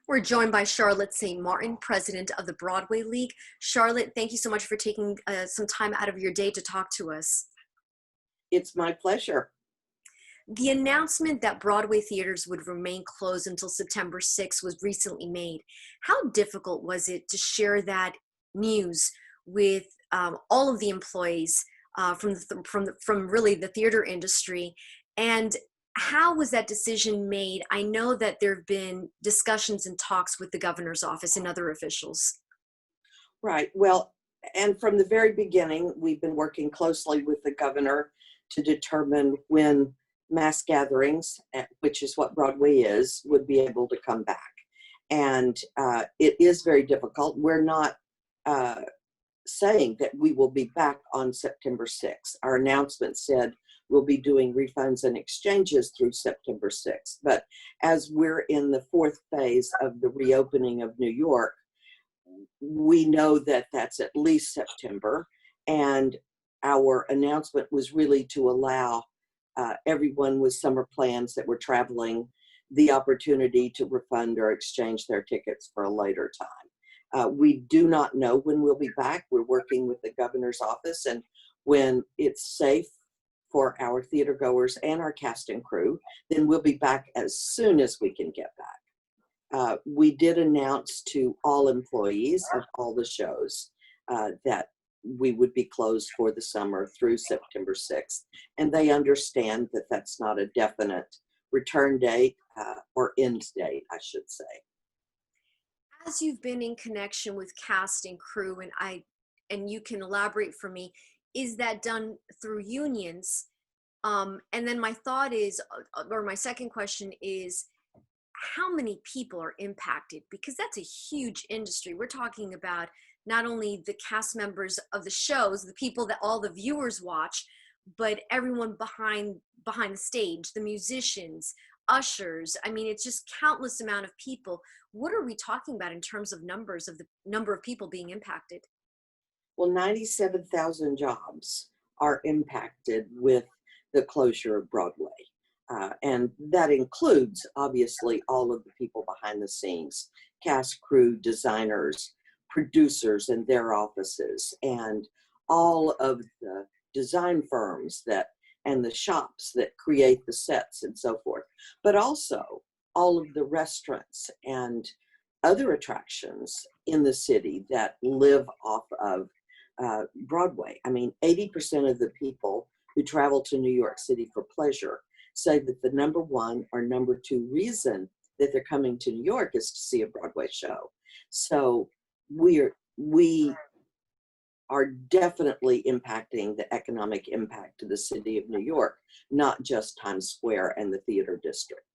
We're joined by Charlotte St. Martin, president of the Broadway League. Charlotte, thank you so much for taking some time out of your day to talk to us. It's my pleasure. The announcement that Broadway theaters would remain closed until September 6th was recently made. How difficult was it to share that news with all of the employees from really the theater industry? And how was that decision made? I know that there have been discussions and talks with the governor's office and other officials. Right. Well, and from the very beginning, we've been working closely with the governor to determine when mass gatherings, which is what Broadway is, would be able to come back. And it is very difficult. We're not saying that we will be back on September 6th. Our announcement said we'll be doing refunds and exchanges through September 6th. But as we're in the fourth phase of the reopening of New York, we know that that's at least September. And our announcement was really to allow everyone with summer plans that were traveling the opportunity to refund or exchange their tickets for a later time. We do not know when we'll be back. We're working with the governor's office, and when it's safe for our theater goers and our cast and crew, then we'll be back as soon as we can get back. We did announce to all employees of all the shows that we would be closed for the summer through September 6th, and they understand that that's not a definite return date or end date, I should say. As you've been in connection with cast and crew, and you can elaborate for me, is that done through unions? And then my thought is, or my second question is, how many people are impacted? Because that's a huge industry. We're talking about not only the cast members of the shows, the people that all the viewers watch, but everyone behind the stage, the musicians, ushers. I mean, it's just countless amount of people. What are we talking about in terms of numbers of the number of people being impacted? Well, 97,000 jobs are impacted with the closure of Broadway. And that includes, obviously, all of the people behind the scenes, cast, crew, designers, producers and their offices, and all of the design firms and the shops that create the sets and so forth, but also all of the restaurants and other attractions in the city that live off of Broadway. I mean, 80% of the people who travel to New York City for pleasure say that the number one or number two reason that they're coming to New York is to see a Broadway show. So we are definitely impacting the economic impact to the city of New York, not just Times Square and the theater district.